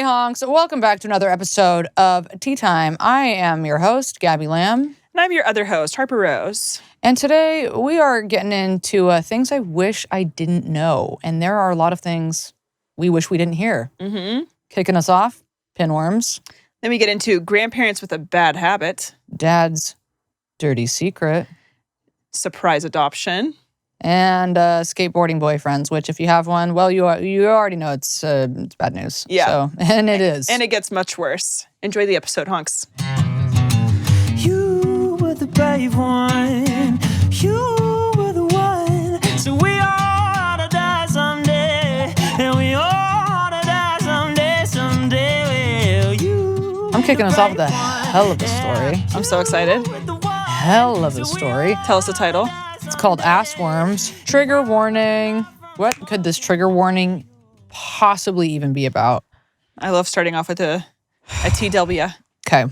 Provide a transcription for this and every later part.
honks. Welcome back to another episode of Tea Time. I am your host, Gabby Lamb. And I'm your other host, Harper-Rose. And today we are getting into things I wish I didn't know. And there are a lot of things we wish we didn't hear. Mm-hmm. Kicking us off, pinworms. Then we get into grandparents with a bad habit. Dad's dirty secret. Surprise adoption. And skateboarding boyfriends, which if you have one, well, you already know it's bad news. Yeah. So, and it is. And it gets much worse. Enjoy the episode, honks. You were the brave one. You were the one. So we all ought to die someday. And we all ought to die someday. Well, you. I'm kicking us off with a hell of a story. I'm so excited. Hell of a story. Tell us the title. It's called Ass Worms. Trigger warning. What could this trigger warning possibly even be about? I love starting off with a TW. Okay.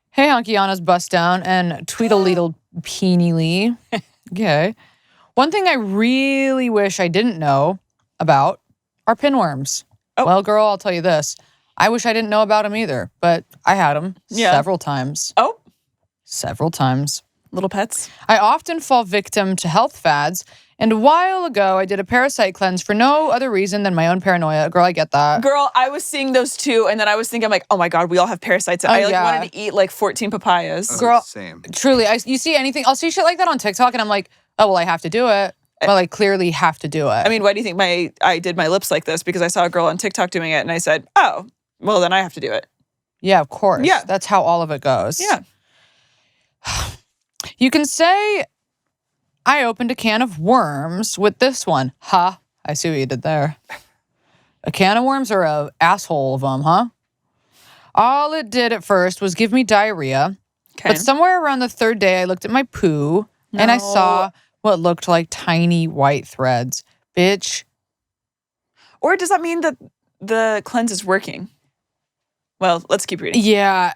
Hey, Honkiana's bust down and Tweedledee Peenily. Okay. One thing I really wish I didn't know about are pinworms. Oh. Well, girl, I'll tell you this. I wish I didn't know about them either, but I had them several times. Oh. Several times. Little pets. I often fall victim to health fads, and a while ago I did a parasite cleanse for no other reason than my own paranoia. Girl, I get that. Girl, I was seeing those too, and then I was thinking, like, oh my God, we all have parasites. I wanted to eat like 14 papayas. Girl, same. Truly, you see anything, I'll see shit like that on TikTok, and I'm like, oh, well, I have to do it. Well, I clearly have to do it. I mean, why do you think I did my lips like this? Because I saw a girl on TikTok doing it, and I said, oh, well, then I have to do it. Yeah, of course. Yeah. That's how all of it goes. Yeah. You can say, I opened a can of worms with this one. Ha, I see what you did there. A can of worms or a asshole of them, huh? All it did at first was give me diarrhea. Okay. But somewhere around the third day, I looked at my poo and I saw what looked like tiny white threads. Bitch. Or does that mean that the cleanse is working? Well, let's keep reading. Yeah.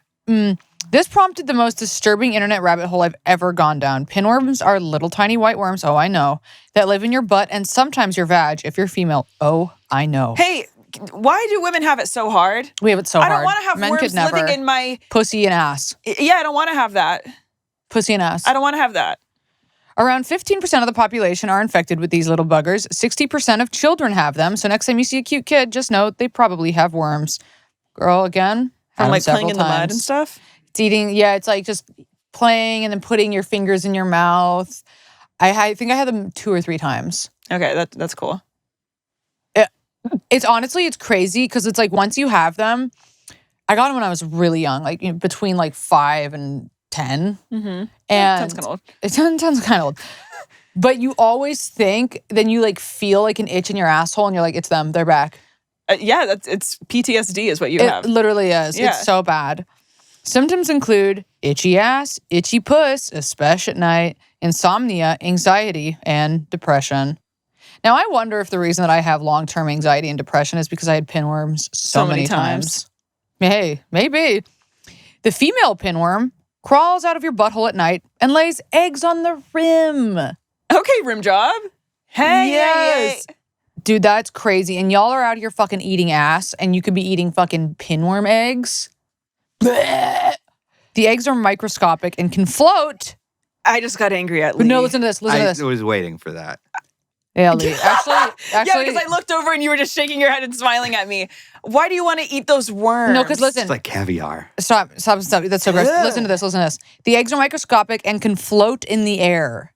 This prompted the most disturbing internet rabbit hole I've ever gone down. Pinworms are little tiny white worms, oh, I know, that live in your butt and sometimes your vag if you're female. Oh, I know. Hey, why do women have it so hard? We have it so hard. I don't want to have Men worms could never. living in my... Pussy and ass. Yeah, I don't want to have that. Pussy and ass. I don't want to have that. Around 15% of the population are infected with these little buggers. 60% of children have them. So next time you see a cute kid, just know they probably have worms. Girl, again, From like several playing in the mud times. and stuff? It's eating, yeah, it's like just playing and then putting your fingers in your mouth. I think I had them 2 or 3 times. Okay, that's cool. It's crazy because it's like once you have them, I got them when I was really young, like between like 5 and 10. Mm-hmm. And Sounds kind of old. It sounds kind of old. But you always think, then you like feel like an itch in your asshole and you're like, it's them, they're back. Yeah, it's PTSD is what you have. It literally is. Yeah. It's so bad. Symptoms include itchy ass, itchy puss, especially at night, insomnia, anxiety, and depression. Now, I wonder if the reason that I have long-term anxiety and depression is because I had pinworms so many times. Hey, maybe. The female pinworm crawls out of your butthole at night and lays eggs on the rim. Okay, rim job. Hey, Yes. hey. Dude, that's crazy. And y'all are out here fucking eating ass and you could be eating fucking pinworm eggs. Blech. The eggs are microscopic and can float. I just got angry at Lee. But no, listen to this. Listen to I this. was waiting for that. Yeah, Lee. Actually, Yeah, because I looked over and you were just shaking your head and smiling at me. Why do you want to eat those worms? no, because listen. It's like caviar. Stop. That's so gross. Listen to this. The eggs are microscopic and can float in the air.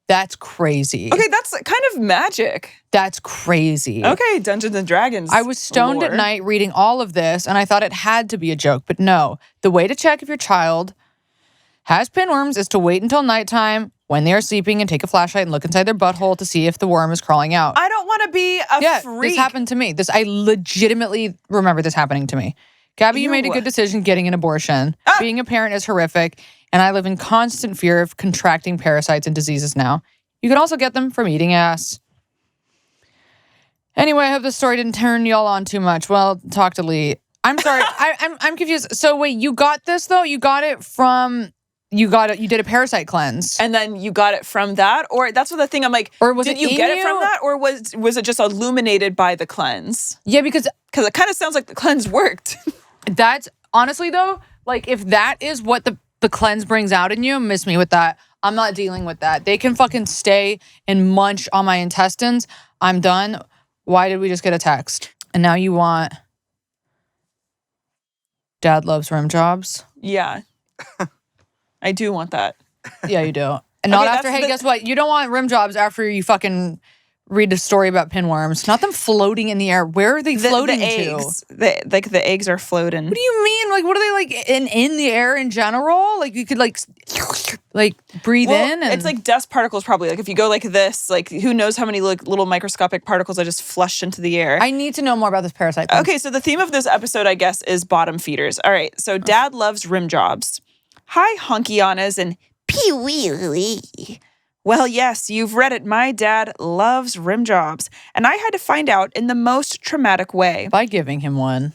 That's crazy. Okay, that's kind of magic. That's crazy. Okay, Dungeons and Dragons. I was stoned at night reading all of this, and I thought it had to be a joke, but no. The way to check if your child has pinworms is to wait until nighttime when they are sleeping and take a flashlight and look inside their butthole to see if the worm is crawling out. I don't want to be a freak. This happened to me. I legitimately remember this happening to me. Gabby, you made a good decision getting an abortion. Being a parent is horrific, and I live in constant fear of contracting parasites and diseases now. You can also get them from eating ass. Anyway, I hope this story didn't turn y'all on too much. Well, talk to Lee. I'm sorry. I'm confused. So wait, you got this though? You got it from you did a parasite cleanse. And then you got it from that? Or that's what the thing I'm like, Or was did it you in get it you? from that? Or was it just illuminated by the cleanse? Yeah, because Because it kind of sounds like the cleanse worked. that's honestly though, like if that is what the cleanse brings out in you, miss me with that. I'm not dealing with that. They can fucking stay and munch on my intestines. I'm done. Why did we just get a text? And now you want Dad loves rim jobs? Yeah. I do want that. Yeah, you do. And not Okay, after, that's hey, the- guess what? You don't want rim jobs after you fucking read a story about pinworms. Not them floating in the air. Where are they floating the to? eggs. The eggs are floating. What do you mean? Like, what are they like in the air in general? Like, you could like breathe in. And It's like dust particles probably. Like if you go like this, like who knows how many like little microscopic particles are just flushed into the air. I need to know more about this parasite cleanse. Okay, so the theme of this episode, I guess, is bottom feeders. All right, so Dad loves rim jobs. Hi, honky-anas and pee-wee. Well, yes, you've read it. My dad loves rim jobs. And I had to find out in the most traumatic way. By giving him one.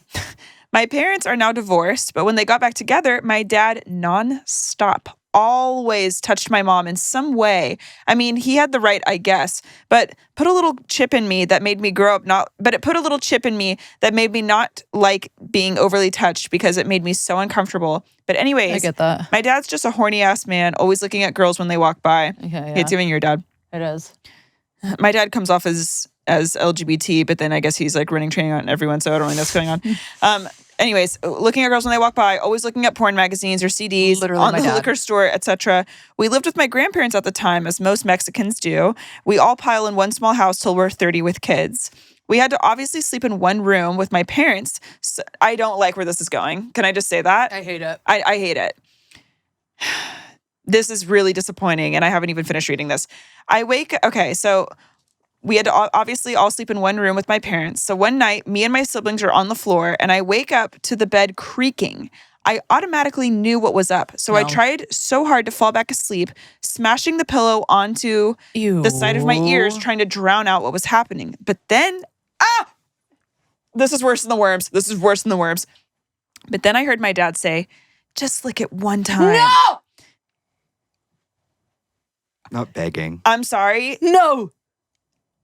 My parents are now divorced, but when they got back together, my dad nonstop always touched my mom in some way. I mean, he had the right, I guess, but put a little chip in me that made me grow up it put a little chip in me that made me not like being overly touched because it made me so uncomfortable. But anyways, I get that. my dad's just a horny ass man, always looking at girls when they walk by. Okay, yeah. It's even your dad. It is. My dad comes off as LGBT, but then I guess he's like running training on everyone, so I don't really know what's going on. Anyways, looking at girls when they walk by, always looking at porn magazines or CDs Literally on my the dad. liquor store, etc. We lived with my grandparents at the time, as most Mexicans do. We all pile in one small house till we're 30 with kids. We had to obviously sleep in one room with my parents. So I don't like where this is going. Can I just say that? I hate it. I hate it. This is really disappointing, and I haven't even finished reading this. So we had to obviously all sleep in one room with my parents. So one night, me and my siblings are on the floor, and I wake up to the bed creaking. I automatically knew what was up. So I No. tried so hard to fall back asleep, smashing the pillow onto Ew. the side of my ears, trying to drown out what was happening. But then, this is worse than the worms. This is worse than the worms. But then I heard my dad say, just lick it one time. No! Not begging. I'm sorry. No!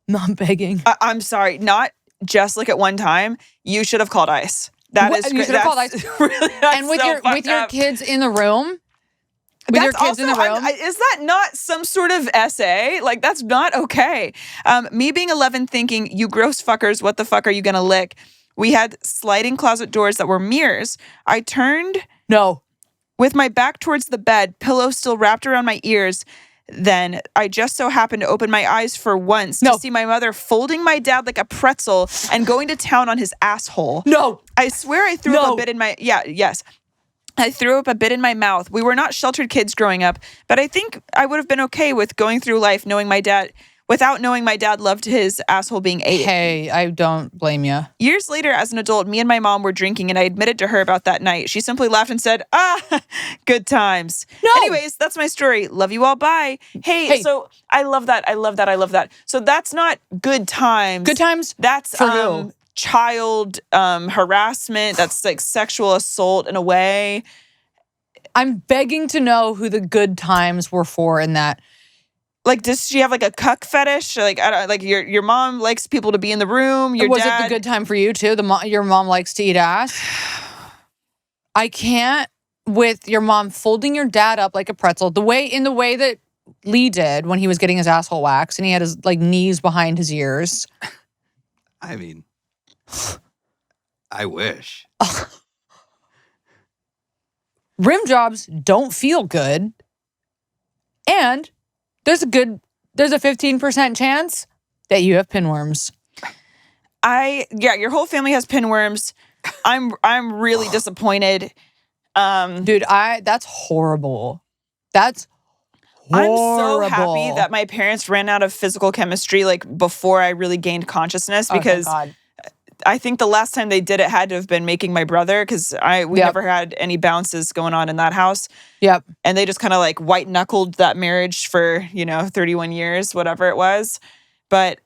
Not begging. I'm sorry. Not just lick it one time. You should have called ICE. That What? is You should have called ICE. Really, that's And with so your fucked up. kids in the room? With your That's kids in the also- room? is that not some sort of essay? Like, that's not okay. Me being 11 thinking, you gross fuckers, what the fuck are you gonna lick? We had sliding closet doors that were mirrors. I turned No. with my back towards the bed, pillow still wrapped around my ears. Then I just so happened to open my eyes for once to No. see my mother folding my dad like a pretzel and going to town on his asshole. No. I swear I threw up No. a bit in my yes. I threw up a bit in my mouth. We were not sheltered kids growing up, but I think I would have been okay with going through life without knowing my dad loved his asshole being ate. Hey, I don't blame you. Years later, as an adult, me and my mom were drinking, and I admitted to her about that night. She simply laughed and said, good times. No. Anyways, that's my story. Love you all. Bye. Hey, so I love that. I love that. I love that. So that's not good times. Good times? That's For who? child harassment. That's like sexual assault in a way. I'm begging to know who the good times were for in that. Like, does she have like a cuck fetish? Like, I don't, like your mom likes people to be in the room. Your Was dad, it the good time for you too? Your mom likes to eat ass? I can't with your mom folding your dad up like a pretzel, in the way that Lee did when he was getting his asshole waxed and he had his like knees behind his ears. I mean, I wish. Rim jobs don't feel good. And there's a 15% chance that you have pinworms. Your whole family has pinworms. I'm really disappointed. Dude, that's horrible. That's I'm horrible. so happy that my parents ran out of physical chemistry like before I really gained consciousness, Oh, thank because God. I think the last time they did it had to have been making my brother, because we Yep. never had any bounces going on in that house. Yep. And they just kind of like white knuckled that marriage for, 31 years, whatever it was. But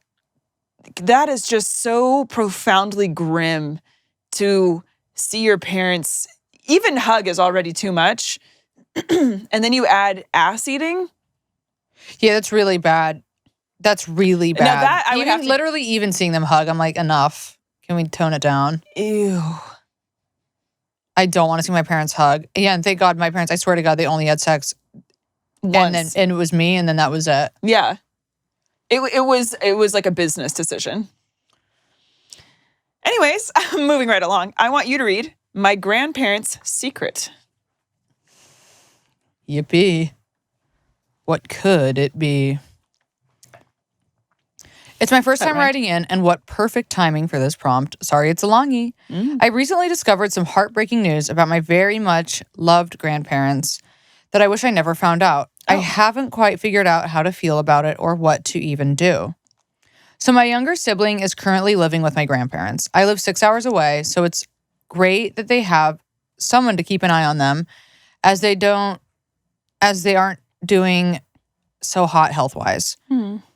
that is just so profoundly grim to see your parents, even hug is already too much. and then you add ass eating. Yeah, that's really bad. That's really bad. Now that I would have to- literally even seeing them hug, I'm like, enough. Can we tone it down? Ew. I don't want to see my parents hug. Yeah, and thank God my parents, I swear to God, they only had sex Once. and it was me, and then that was it. Yeah. It was like a business decision. Anyways, moving right along. I want you to read My Grandparents' Secret. Yippee. What could it be? It's my first time writing in, and what perfect timing for this prompt. Sorry, it's a longie. I recently discovered some heartbreaking news about my very much loved grandparents that I wish I never found out. I haven't quite figured out how to feel about it or what to even do. So my younger sibling is currently living with my grandparents. I live 6 hours away, so it's great that they have someone to keep an eye on them as they aren't doing so hot health-wise.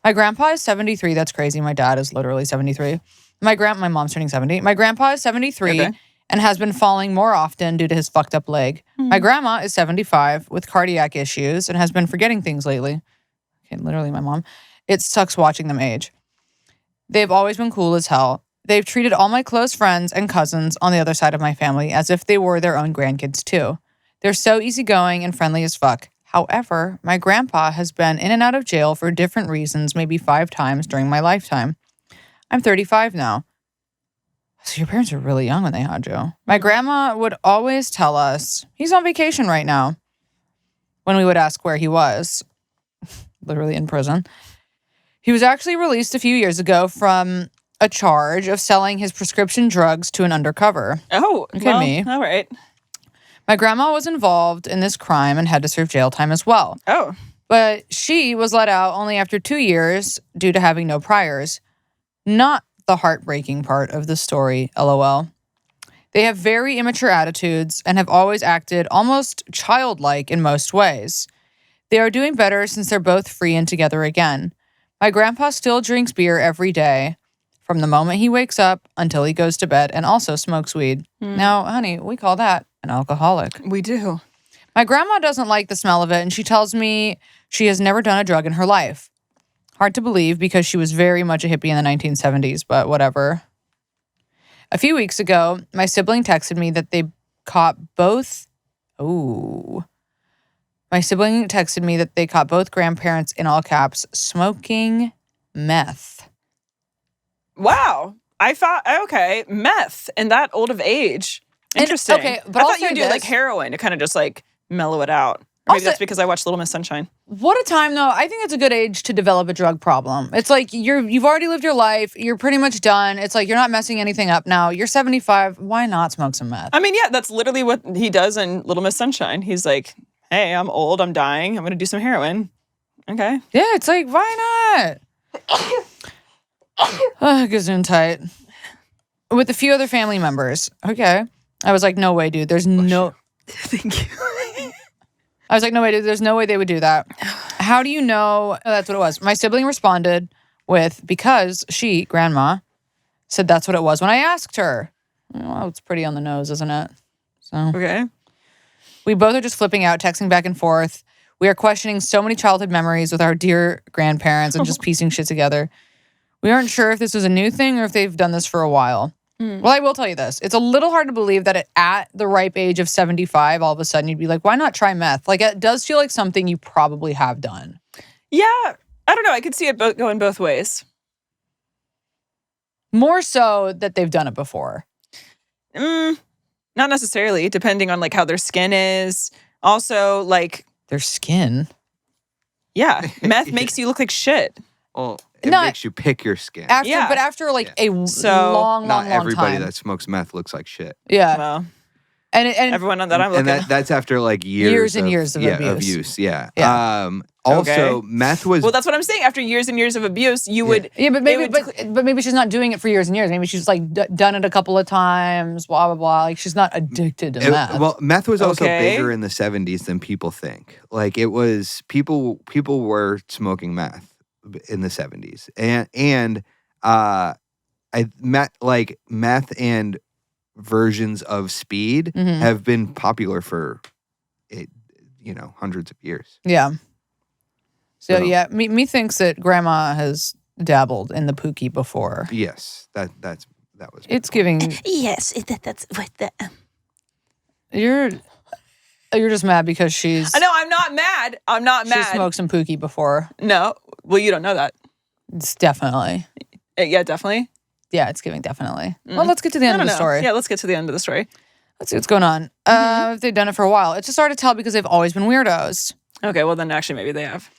My grandpa is 73. That's crazy. My dad is literally 73. My mom's turning 70. My grandpa is 73 and has been falling more often due to his fucked up leg. My grandma is 75 with cardiac issues and has been forgetting things lately. Okay, literally my mom. It sucks watching them age. They've always been cool as hell. They've treated all my close friends and cousins on the other side of my family as if they were their own grandkids too. They're so easygoing and friendly as fuck. However, my grandpa has been in and out of jail for different reasons maybe 5 times during my lifetime. I'm 35 now. So your parents were really young when they had you. My grandma would always tell us, he's on vacation right now, when we would ask where he was. Literally in prison. He was actually released a few years ago from a charge of selling his prescription drugs to an undercover. Oh, Look at me. All right. My grandma was involved in this crime and had to serve jail time as well. Oh. But she was let out only after 2 years due to having no priors. Not the heartbreaking part of the story, LOL. They have very immature attitudes and have always acted almost childlike in most ways. They are doing better since they're both free and together again. My grandpa still drinks beer every day from the moment he wakes up until he goes to bed and also smokes weed. Now, honey, we call that an alcoholic. We do. My grandma doesn't like the smell of it, and she tells me she has never done a drug in her life. Hard to believe because she was very much a hippie in the 1970s, but whatever. A few weeks ago, my sibling texted me that they caught both... My sibling texted me that they caught both grandparents, in all caps, smoking meth. Wow. I thought, okay, meth in that old of age. Interesting. Okay, but I I'll thought you say do this. like heroin to kind of just like mellow it out. Or maybe Also- that's because I watched Little Miss Sunshine. What a time, though. I think it's a good age to develop a drug problem. It's like you've already lived your life. You're pretty much done. It's like you're not messing anything up now. You're 75. Why not smoke some meth? I mean, yeah, that's literally what he does in Little Miss Sunshine. He's like, hey, I'm old, I'm dying, I'm going to do some heroin. Okay. Yeah, it's like, why not? Gesundheit. With a few other family members. Okay. I was like, no way, dude. There's no... Thank you. I was like, no way, dude. There's no way they would do that. How do you know? Oh, that's what it was. My sibling responded with, because she, grandma, said that's what it was when I asked her. Well, it's pretty on the nose, isn't it? So Okay. we both are just flipping out, texting back and forth. We are questioning so many childhood memories with our dear grandparents and just piecing shit together. We aren't sure if this is a new thing or if they've done this for a while. Well, I will tell you this. It's a little hard to believe that at the ripe age of 75, all of a sudden you'd be like, why not try meth? Like, it does feel like something you probably have done. Yeah. I don't know. I could see it going both ways. More so that they've done it before. Not necessarily, depending on like how their skin is. Also, like, Their skin. yeah, meth makes you look like shit. Well, it Not- makes you pick your skin. After, But after like a long Not everybody time. that smokes meth looks like shit. Yeah. Well, And everyone that I'm looking And that's after like Years and years of abuse. abuse. Yeah. Yeah. Also, Okay. meth was well, that's what I'm saying. After years and years of abuse, you would. Yeah, but they maybe, would but maybe she's not doing it for years and years. Maybe she's like done it a couple of times, blah blah blah. Like she's not addicted to meth. Well, meth was also Okay. bigger in the 70s than people think. Like it was people were smoking meth in the 70s, and meth and versions of speed Mhm. have been popular for hundreds of years. Yeah. So So- yeah, me thinks that grandma has dabbled in the pookie before. Yes, that was. It's giving. Yes, that's what the. You're just mad because she's. I know. I'm not mad. I'm not She mad. smoked some pookie before. No. Well, you don't know that. It's definitely. Yeah, definitely. Yeah, it's giving definitely. Well, let's get to the end of the story. Yeah, let's get to the end of the story. Let's see what's going on. If they've done it for a while. It's just hard to tell because they've always been weirdos. Okay, well then actually maybe they have.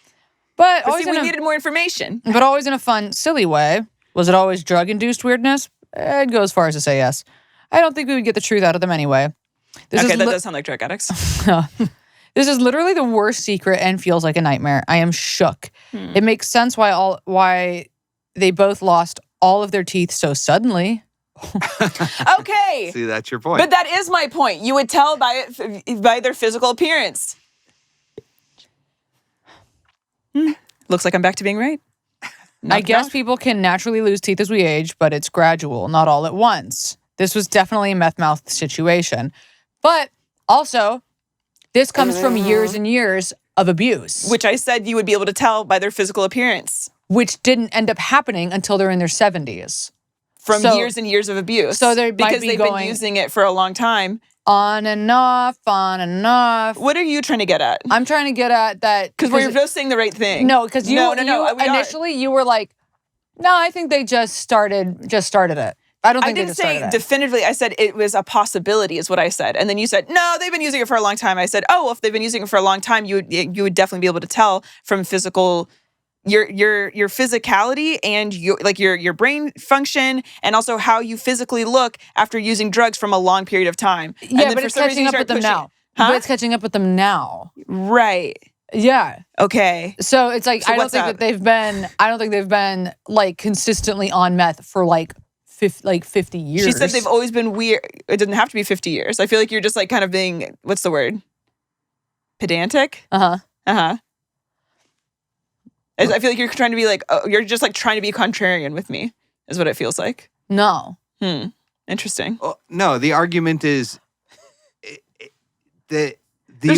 But But always, see, we needed more information. but always in a fun, silly way. Was it always drug-induced weirdness? I'd go as far as to say yes. I don't think we would get the truth out of them anyway. Okay, that does sound like drug addicts. This is literally the worst secret and feels like a nightmare. I am shook. It makes sense why they both lost all of their teeth so suddenly. Okay. See, that's your point. But that is my point. You would tell by their physical appearance. Looks like I'm back to being right. I guess people can naturally lose teeth as we age, but it's gradual, not all at once. This was definitely a meth mouth situation. But also, this comes from years and years of abuse, Which I said you would be able to tell by their physical appearance. which didn't end up happening until they're in their 70s. From So- years and years of abuse. so they might because be they've going- been using it for a long time. On and off, on and off. What are you trying to get at? I'm trying to get at that. Because we're both saying the right thing. No, because you, No, you we are. initially you were like, no, I think they just started it. I don't I think they didn't just say started it. definitively. I said it was a possibility, is what I said. And then you said, no, they've been using it for a long time. I said, oh, well, if they've been using it for a long time, you would definitely be able to tell from physical, your physicality and your brain function, and also how you physically look after using drugs from a long period of time. And Yeah, then but for it's some reason catching you up with start them pushing- now. Huh? But it's catching up with them now. Right. Yeah. Okay. So it's like So I don't what's think up? that they've been like consistently on meth for like 50 years. She said they've always been weird. It doesn't have to be 50 years. I feel like you're just like kind of being, what's the word? Pedantic? Uh-huh. Uh-huh. I feel like you're trying to be like, oh, you're just like trying to be contrarian with me, is what it feels like. No. Interesting. Oh, no, the argument is There's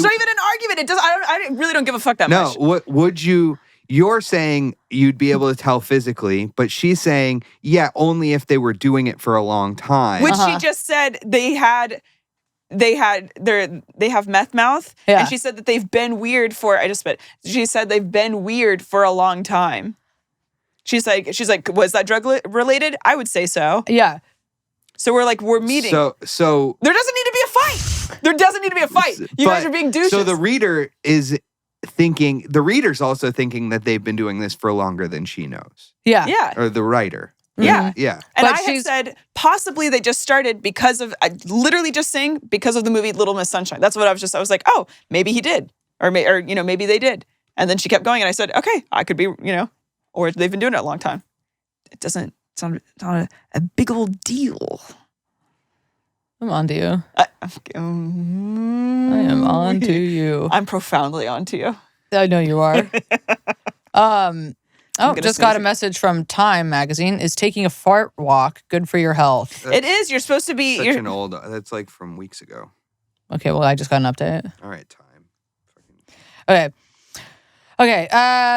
not even an argument. It does. I really don't give a fuck that no. much. What would you? You're saying you'd be able to tell physically, but she's saying, yeah, only if they were doing it for a long time. Which she just said they have meth mouth, Yeah. and she said that they've been weird for. I just spit. She said they've been weird for a long time. She's like, was that drug related? I would say so. Yeah. So we're meeting. So There doesn't need to be a fight. There doesn't need to be a fight. You guys but- are being douches. So the reader's also thinking that they've been doing this for longer than she knows, Yeah. yeah. or the writer. Yeah. Yeah. And But I had she's- said possibly they just started because of, literally just saying because of the movie Little Miss Sunshine. That's what I was like, oh, maybe he did. Or maybe they did. And then she kept going and I said, okay, I could be, or they've been doing it a long time. It's not a big old deal. I'm on to you. I I am on to you. I'm profoundly on to you. I know you are. gonna Just say got a something. message from Time magazine. Is taking a fart walk good for your health? It is. You're supposed to be. Such You're, an old. That's like from weeks ago. Okay, well, I just got an update. All right, time. Okay,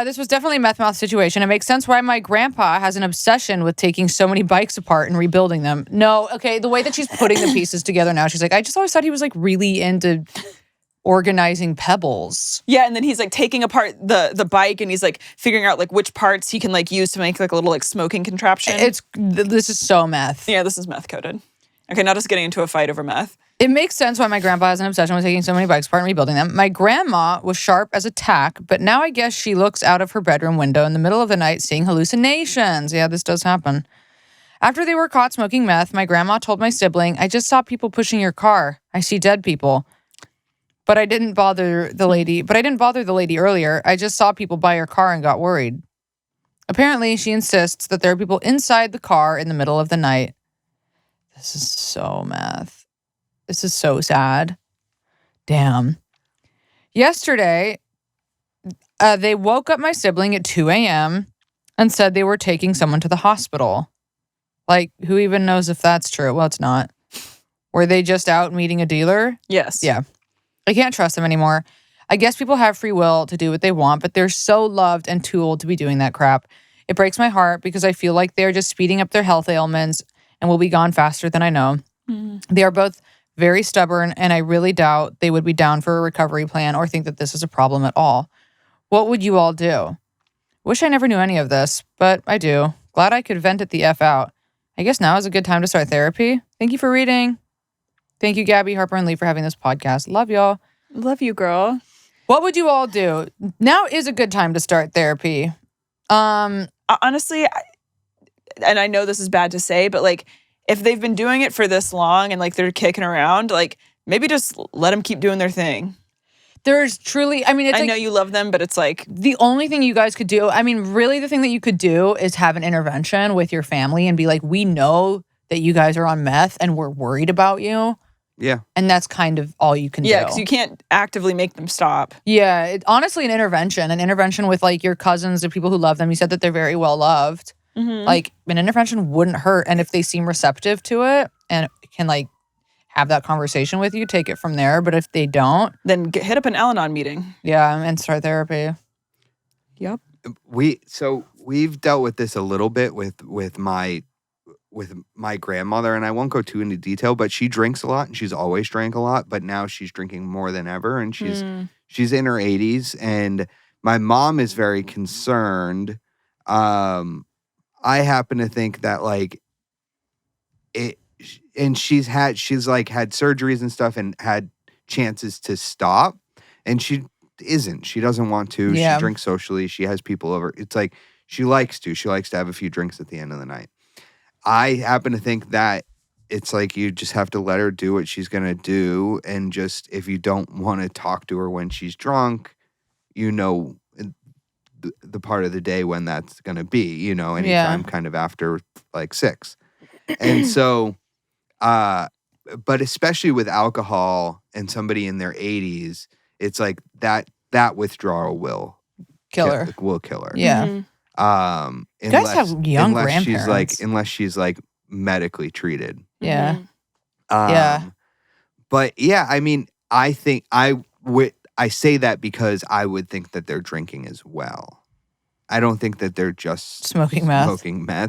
this was definitely a meth mouth situation. It makes sense why my grandpa has an obsession with taking so many bikes apart and rebuilding them. No, okay, the way that she's putting the pieces together now, she's like, I just always thought he was like really into organizing pebbles. yeah, and then he's like taking apart the bike and he's like figuring out like which parts he can like use to make like a little like smoking contraption. This is so meth. Yeah, this is meth coded. Okay, not just getting into a fight over meth. It makes sense why my grandpa has an obsession with taking so many bikes apart and rebuilding them. My grandma was sharp as a tack, but now I guess she looks out of her bedroom window in the middle of the night seeing hallucinations. Yeah, this does happen. After they were caught smoking meth, my grandma told my sibling, I just saw people pushing your car. I see dead people. But I didn't bother the lady earlier. I just saw people by her car and got worried. Apparently, she insists that there are people inside the car in the middle of the night. This is so meth. This is so sad. Damn. Yesterday, they woke up my sibling at 2 a.m. and said they were taking someone to the hospital. Like, who even knows if that's true? Well, it's not. Were they just out meeting a dealer? Yes. Yeah. I can't trust them anymore. I guess people have free will to do what they want, but they're so loved and too old to be doing that crap. It breaks my heart because I feel like they're just speeding up their health ailments and will be gone faster than I know. They are both very stubborn, and I really doubt they would be down for a recovery plan or think that this is a problem at all. What would you all do? Wish I never knew any of this, but I do. Glad I could vent it the F out. I guess now is a good time to start therapy. Thank you for reading. Thank you, Gabby, Harper, and Lee, for having this podcast. Love y'all. Love you, girl. What would you all do? Now is a good time to start therapy. Honestly, and I know this is bad to say, but like, if they've been doing it for this long and like they're kicking around, like maybe just let them keep doing their thing. There's truly, I mean, it's I like know you love them, but it's like the only thing you guys could do. I mean, really, the thing that you could do is have an intervention with your family and be like, we know that you guys are on meth and we're worried about you. Yeah. And that's kind of all you can do. yeah, because you can't actively make them stop. Yeah, honestly, an intervention with like your cousins and people who love them. You said that they're very well loved. Like an intervention wouldn't hurt, and if they seem receptive to it and can like have that conversation with you, take it from there. But if they don't, Then hit up an Al-Anon meeting. yeah, and start therapy. Yep. We've dealt with this a little bit with my grandmother, and I won't go too into detail, but she drinks a lot and she's always drank a lot, but now she's drinking more than ever, and she's in her 80s, and my mom is very concerned. I happen to think that like it, and she's had surgeries and stuff and had chances to stop, and she doesn't want to. Yeah. She drinks socially. She has people over. It's like she likes to have a few drinks at the end of the night. I happen to think that it's like you just have to let her do what she's going to do. And just if you don't want to talk to her when she's drunk, the part of the day when that's going to be, anytime kind of after like 6. And so, but especially with alcohol and somebody in their 80s, it's like that withdrawal will Kill her. Will kill her. Yeah. Mm-hmm. Guys have young grandparents. Unless she's like medically treated. Yeah. Mm-hmm. But yeah, I mean, I think I say that because I would think that they're drinking as well. I don't think that they're just Smoking meth.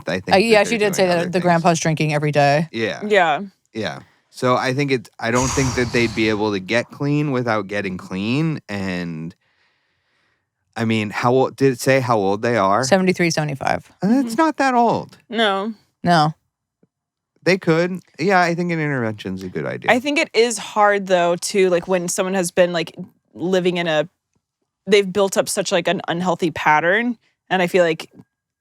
I think. Yeah, she did say that the grandpa's drinking every day. Yeah. Yeah. Yeah. So I think I don't think that they'd be able to get clean without getting clean. And I mean, did it say how old they are? 73, 75. It's not that old. No. They could. Yeah, I think an intervention's a good idea. I think it is hard though to like when someone has been like living they've built up such like an unhealthy pattern, and I feel like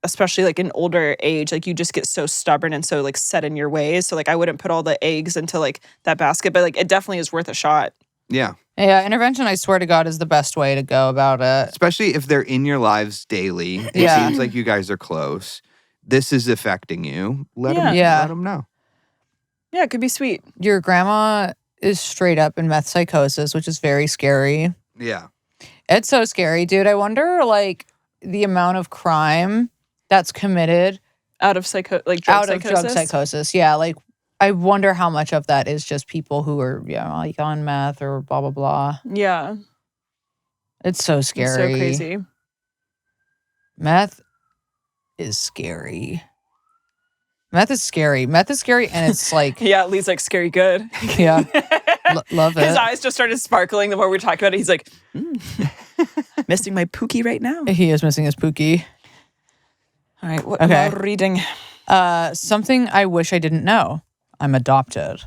especially like in older age, like you just get so stubborn and so like set in your ways. So like I wouldn't put all the eggs into like that basket, but like it definitely is worth a shot. Yeah. Yeah, intervention, I swear to God, is the best way to go about it. Especially if they're in your lives daily. It seems like you guys are close. This is affecting you. Let them know. Yeah, it could be sweet. Your grandma is straight up in meth psychosis, which is very scary. Yeah. It's so scary, dude. I wonder, like, the amount of crime that's committed Out of drug psychosis. Yeah, like, I wonder how much of that is just people who are, like on meth or blah, blah, blah. Yeah. It's so scary. It's so crazy. Meth is scary. Meth is scary, and it's like... Yeah, Lee's like, scary good. Yeah. Love it. His eyes just started sparkling the more we were talking about it. He's like, missing my Pookie right now. He is missing his Pookie. All right, what am I reading? Something I wish I didn't know. I'm adopted.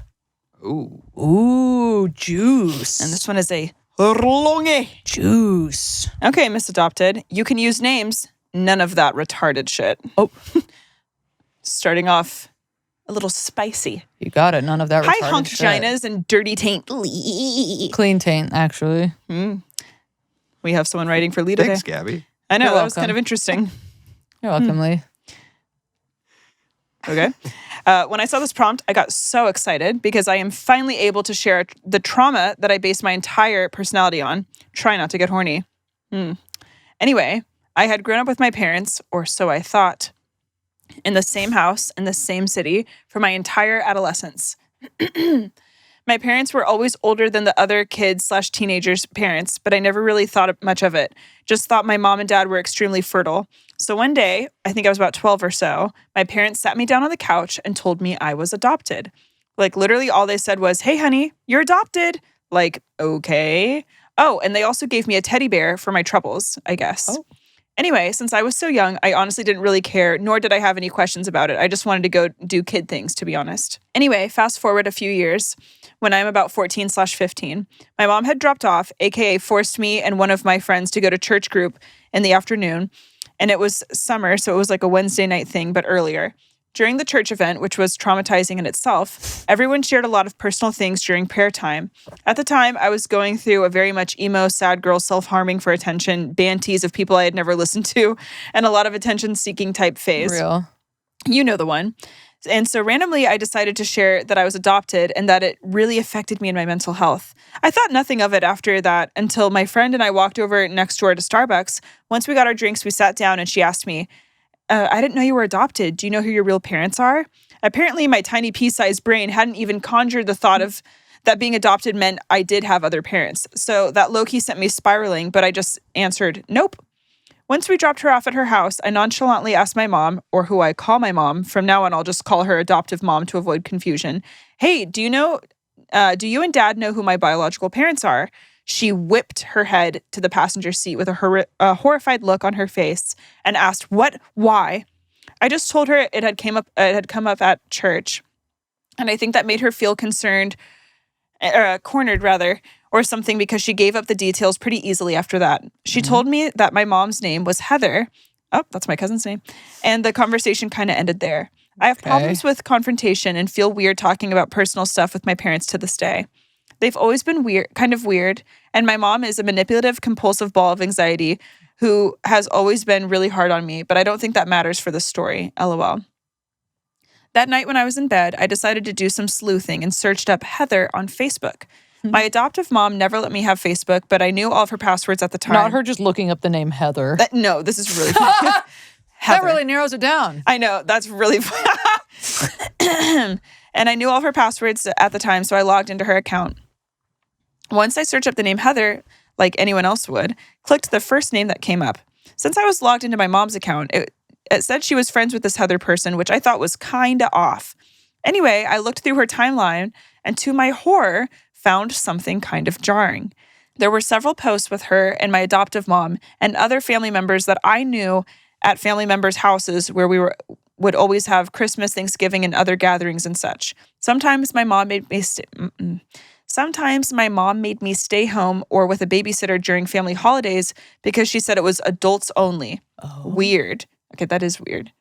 Ooh, juice. And this one is a longy. Juice. Okay, Miss Adopted. You can use names. None of that retarded shit. Oh. Starting off a little spicy. You got it. None of that retarded Hi, honk shit. vaginas and dirty taint. Clean taint, actually. We have someone writing for Lee today. Thanks, Gabby. I know, You're that was welcome. kind of interesting. You're welcome, Lee. Okay. When I saw this prompt, I got so excited because I am finally able to share the trauma that I based my entire personality on. Try not to get horny. Anyway, I had grown up with my parents, or so I thought, in the same house, in the same city, for my entire adolescence. My parents were always older than the other kids/teenagers' parents, but I never really thought much of it. Just thought my mom and dad were extremely fertile. So one day, I think I was about 12 or so, my parents sat me down on the couch and told me I was adopted. Like literally all they said was, "Hey honey, you're adopted." Like, okay. Oh, and they also gave me a teddy bear for my troubles, I guess. Oh. Anyway, since I was so young, I honestly didn't really care, nor did I have any questions about it. I just wanted to go do kid things, to be honest. Anyway, fast forward a few years, when I'm about 14/15, my mom had dropped off, aka forced me and one of my friends to go to church group in the afternoon. And it was summer, so it was like a Wednesday night thing, but earlier. During the church event, which was traumatizing in itself, everyone shared a lot of personal things during prayer time. At the time, I was going through a very much emo, sad girl, self-harming for attention, banties of people I had never listened to, and a lot of attention-seeking type phase. Real. You know the one. And so randomly, I decided to share that I was adopted and that it really affected me in my mental health. I thought nothing of it after that until my friend and I walked over next door to Starbucks. Once we got our drinks, we sat down and she asked me, I didn't know you were adopted. Do you know who your real parents are? Apparently, my tiny pea-sized brain hadn't even conjured the thought of that being adopted meant I did have other parents. So that low-key sent me spiraling, but I just answered, nope. Once we dropped her off at her house, I nonchalantly asked my mom, or who I call my mom, from now on I'll just call her adoptive mom to avoid confusion, hey, do you and dad know who my biological parents are? She whipped her head to the passenger seat with a horrified look on her face and asked, what? Why? I just told her it had come up at church. And I think that made her feel cornered or something because she gave up the details pretty easily after that. She told me that my mom's name was Heather. Oh, that's my cousin's name. And the conversation kind of ended there. I have problems with confrontation and feel weird talking about personal stuff with my parents to this day. They've always been kind of weird, and my mom is a manipulative, compulsive ball of anxiety who has always been really hard on me, but I don't think that matters for this story, LOL. That night when I was in bed, I decided to do some sleuthing and searched up Heather on Facebook. My adoptive mom never let me have Facebook, but I knew all of her passwords at the time. Not her just looking up the name Heather. No, this is really funny. That really narrows it down. I know, that's really funny. And I knew all of her passwords at the time, so I logged into her account. Once I searched up the name Heather, like anyone else would, clicked the first name that came up. Since I was logged into my mom's account, it said she was friends with this Heather person, which I thought was kind of off. Anyway, I looked through her timeline and to my horror, found something kind of jarring. There were several posts with her and my adoptive mom and other family members that I knew at family members' houses where we would always have Christmas, Thanksgiving, and other gatherings and such. Sometimes my mom made me stay home or with a babysitter during family holidays because she said it was adults only. Oh. Weird. Okay, that is weird.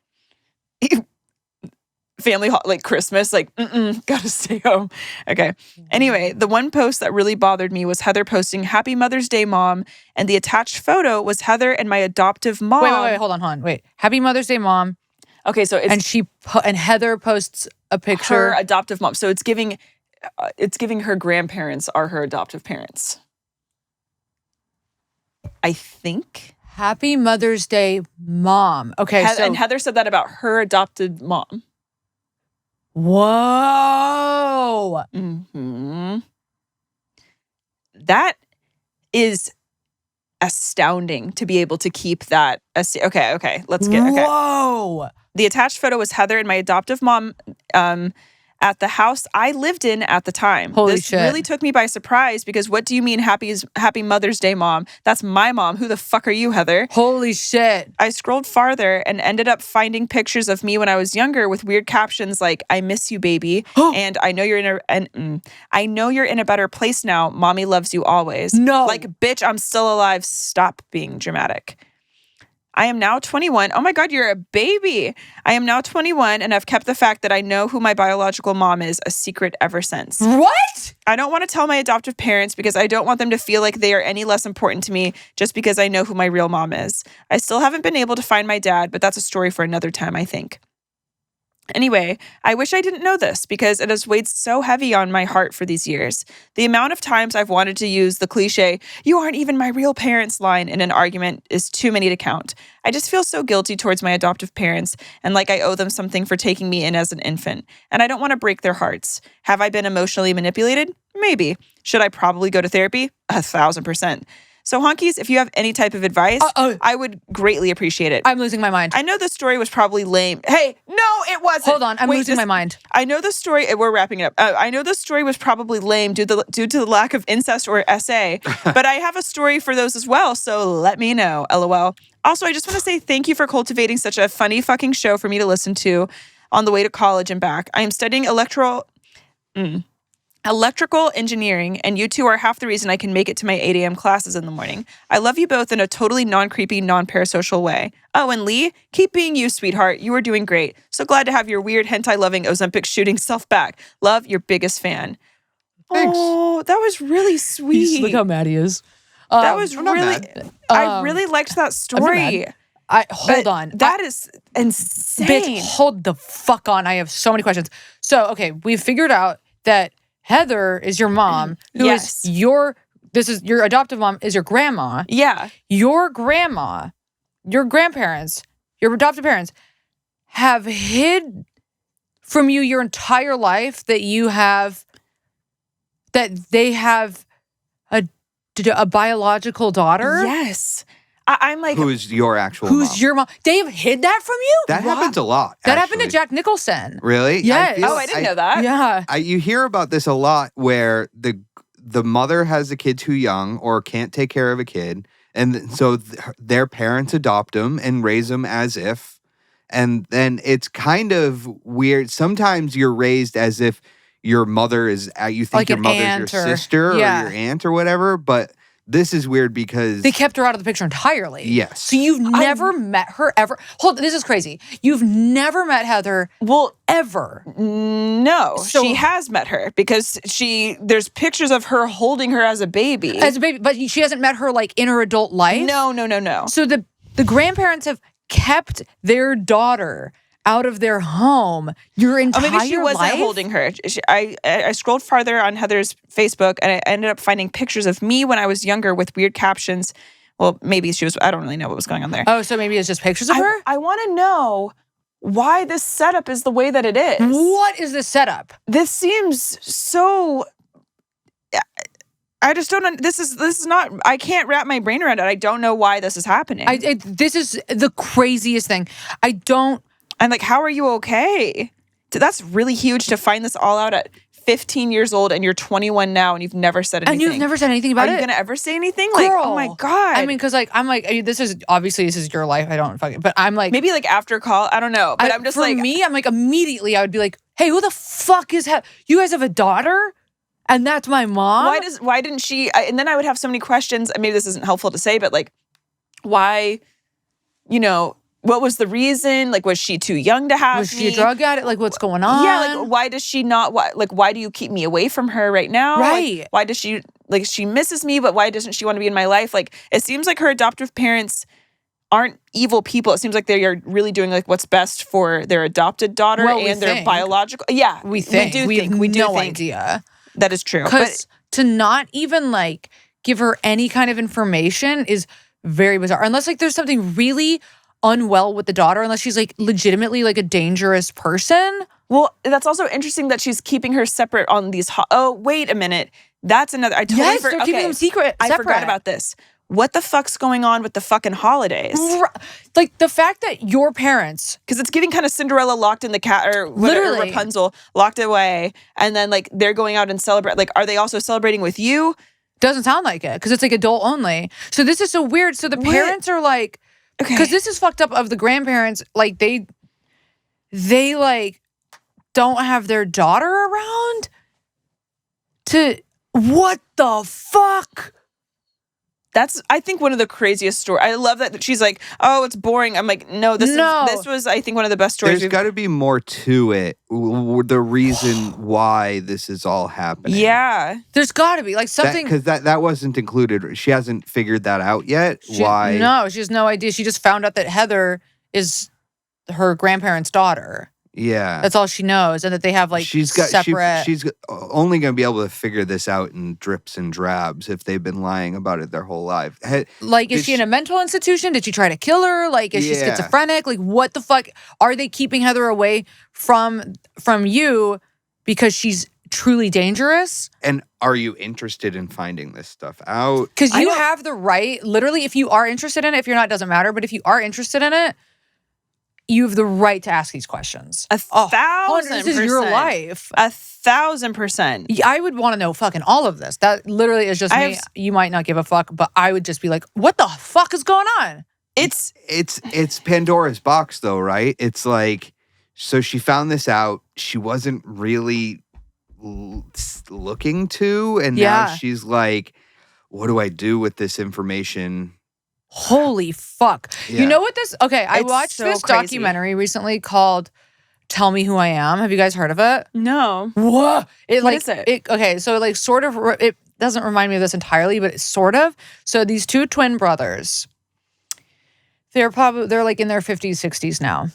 Family, like Christmas, like, gotta stay home. Okay. Anyway, the one post that really bothered me was Heather posting Happy Mother's Day, Mom. And the attached photo was Heather and my adoptive mom. Wait, hold on. Wait. Happy Mother's Day, Mom. Okay, so it's... And Heather posts a picture. Her adoptive mom. So it's giving her grandparents are her adoptive parents. I think. Happy Mother's Day, Mom. Okay, and Heather said that about her adopted mom. Whoa. Mm-hmm. That is astounding to be able to keep that. Okay. Let's get. Okay. Whoa. The attached photo was Heather and my adoptive mom at the house I lived in at the time. Holy this shit. really took me by surprise because what do you mean Happy Mother's Day, Mom? That's my mom. Who the fuck are you, Heather? Holy shit. I scrolled farther and ended up finding pictures of me when I was younger with weird captions like "I miss you, baby," and I know you're in a better place now. Mommy loves you always. No. Like, bitch, I'm still alive. Stop being dramatic. I am now 21. Oh my God, you're a baby. I am now 21 and I've kept the fact that I know who my biological mom is a secret ever since. What? I don't want to tell my adoptive parents because I don't want them to feel like they are any less important to me just because I know who my real mom is. I still haven't been able to find my dad, but that's a story for another time, I think. Anyway, I wish I didn't know this because it has weighed so heavy on my heart for these years. The amount of times I've wanted to use the cliche, "you aren't even my real parents" line in an argument is too many to count. I just feel so guilty towards my adoptive parents and like I owe them something for taking me in as an infant. And I don't want to break their hearts. Have I been emotionally manipulated? Maybe. Should I probably go to therapy? 1,000%. So, honkies, if you have any type of advice, I would greatly appreciate it. I'm losing my mind. I know the story was probably lame. Hey, no, it wasn't. Hold on, I'm losing my mind. I know the story. We're wrapping it up. I know the story was probably lame due to the lack of incest or SA, but I have a story for those as well. So let me know. LOL. Also, I just want to say thank you for cultivating such a funny fucking show for me to listen to on the way to college and back. I am studying electrical engineering, and you two are half the reason I can make it to my 8 a.m. classes in the morning. I love you both in a totally non-creepy, non-parasocial way. Oh, and Lee, keep being you, sweetheart. You are doing great. So glad to have your weird hentai-loving Ozempic shooting self back. Love, your biggest fan. Thanks. Oh, that was really sweet. Look how mad he is. That was I'm not really... mad. I really liked that story. Hold on. That is insane. Bitch, hold the fuck on. I have so many questions. So, okay, we've figured out that Heather is your mom, who Yes. is your adoptive mom is your grandma. Yeah. Your grandma, your grandparents, your adoptive parents have hid from you your entire life that they have a biological daughter. Yes. I'm like... Who's your actual mom? Who's your mom? They have hid that from you? That happens a lot. That happened to actually. Jack Nicholson. Really? Yes. I didn't know that. Yeah. You hear about this a lot where the mother has a kid too young or can't take care of a kid. And so their parents adopt them and raise them as if. And then it's kind of weird. Sometimes you're raised as if your mother is, you think Like your an mother's aunt your or- sister yeah. or your aunt or whatever. But this is weird because They kept her out of the picture entirely. Yes. So you've never met her ever. This is crazy. You've never met Heather ever. No, So- she has met her because there's pictures of her holding her as a baby. As a baby, but she hasn't met her like in her adult life. No. So the grandparents have kept their daughter out of their home your entire life. Maybe she wasn't holding her. I scrolled farther on Heather's Facebook and I ended up finding pictures of me when I was younger with weird captions. Well, maybe I don't really know what was going on there. Oh, so maybe it's just pictures of her? I want to know why this setup is the way that it is. What is this setup? This seems so... I just don't. This is not. I can't wrap my brain around it. I don't know why this is happening. This is the craziest thing. I'm like, how are you okay? That's really huge to find this all out at 15 years old, and you're 21 now, and you've never said anything. And you've never said anything about it. Are you gonna ever say anything? Girl. Like, oh my god. I mean, because this is your life. I don't fucking. But I'm like, maybe like after call. I don't know. But I'm just like, for me, I'm like immediately I would be like, hey, who the fuck is you guys have a daughter? And that's my mom? Why didn't she? And then I would have so many questions. And maybe this isn't helpful to say, but like, why? What was the reason? Like, was she too young to have Was she a drug addict? Like, what's going on? Yeah, like, why does she not? Why do you keep me away from her right now? Right. Like, why does she, she misses me, but why doesn't she want to be in my life? Like, it seems like her adoptive parents aren't evil people. It seems like they are really doing like what's best for their adopted daughter and their biological. Yeah, we think. We have no idea. That is true. Because to not even like give her any kind of information is very bizarre. Unless like there's something really unwell with the daughter, unless she's like legitimately like a dangerous person. Well, that's also interesting that she's keeping her separate on these. Oh, wait a minute. That's another. I totally Yes, they're keeping them secret. I forgot about this. What the fuck's going on with the fucking holidays? Like the fact that your parents, because it's giving kind of Cinderella locked in the cat or whatever, literally Rapunzel locked away, and then like they're going out and celebrate. Like, are they also celebrating with you? doesn't sound like it because it's like adult only. So this is so weird. So the parents are like, because this is fucked up. Of the grandparents, like they like don't have their daughter around. What the fuck? That's, I think, one of the craziest stories. I love that she's like, oh, it's boring. I'm like, no, this was, I think, one of the best stories. There's got to be more to it. The reason why this is all happening. Yeah. There's got to be like something. Because that wasn't included. She hasn't figured that out yet. Why? No, she has no idea. She just found out that Heather is her grandparents' daughter. Yeah. That's all she knows, and that they have like separate. She's only going to be able to figure this out in drips and drabs if they've been lying about it their whole life. Like, is she in a mental institution? Did she try to kill her? Like, is she schizophrenic? Like, what the fuck? Are they keeping Heather away from you because she's truly dangerous? And are you interested in finding this stuff out? Because you have the right, literally, if you are interested in it, if you're not, it doesn't matter. But if you are interested in it, you have the right to ask these questions. 1,000%. This is your life. 1,000%. I would want to know fucking all of this. That literally is just me. You might not give a fuck, but I would just be like, what the fuck is going on? It's Pandora's box though, right? It's like, so she found this out. She wasn't really looking to, and now she's like, what do I do with this information? Holy fuck. Yeah. You know what this... Okay, I watched this documentary recently called Tell Me Who I Am. Have you guys heard of it? No. What? What is it? Okay, so it like sort of... It doesn't remind me of this entirely, but it's sort of. So these two twin brothers, they're like in their 50s, 60s now.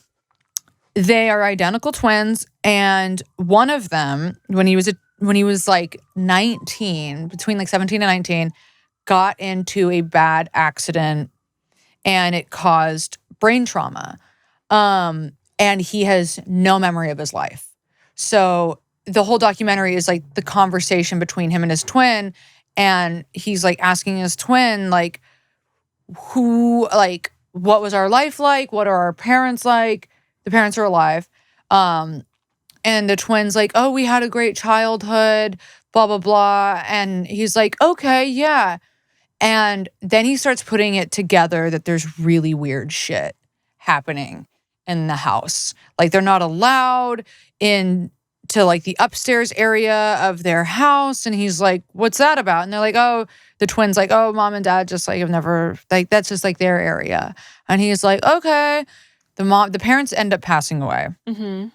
They are identical twins, and one of them, when he was like 19, between like 17 and 19, got into a bad accident and it caused brain trauma. And he has no memory of his life. So the whole documentary is like the conversation between him and his twin. And he's like asking his twin, like, what was our life like? What are our parents like? The parents are alive. And the twin's like, oh, we had a great childhood, blah, blah, blah. And he's like, okay, yeah. And then he starts putting it together that there's really weird shit happening in the house. Like, they're not allowed into like the upstairs area of their house. And he's like, what's that about? And they're like, oh, the twins like, oh, mom and dad just like have never, like, that's just like their area. And he's like, okay. The parents end up passing away. Mm-hmm.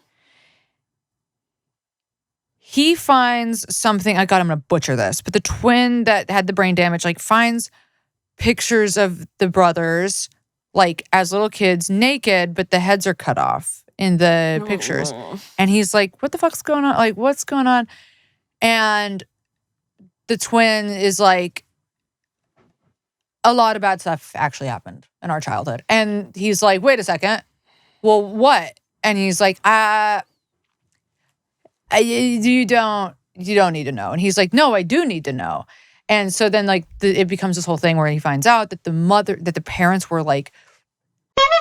He finds something, I'm going to butcher this, but the twin that had the brain damage, like, finds pictures of the brothers, like, as little kids, naked, but the heads are cut off in the pictures. And he's like, what the fuck's going on? Like, what's going on? And the twin is like, a lot of bad stuff actually happened in our childhood. And he's like, wait a second. Well, what? And he's like, you don't need to know. And he's like, no, I do need to know. And so then like it becomes this whole thing where he finds out that the parents were like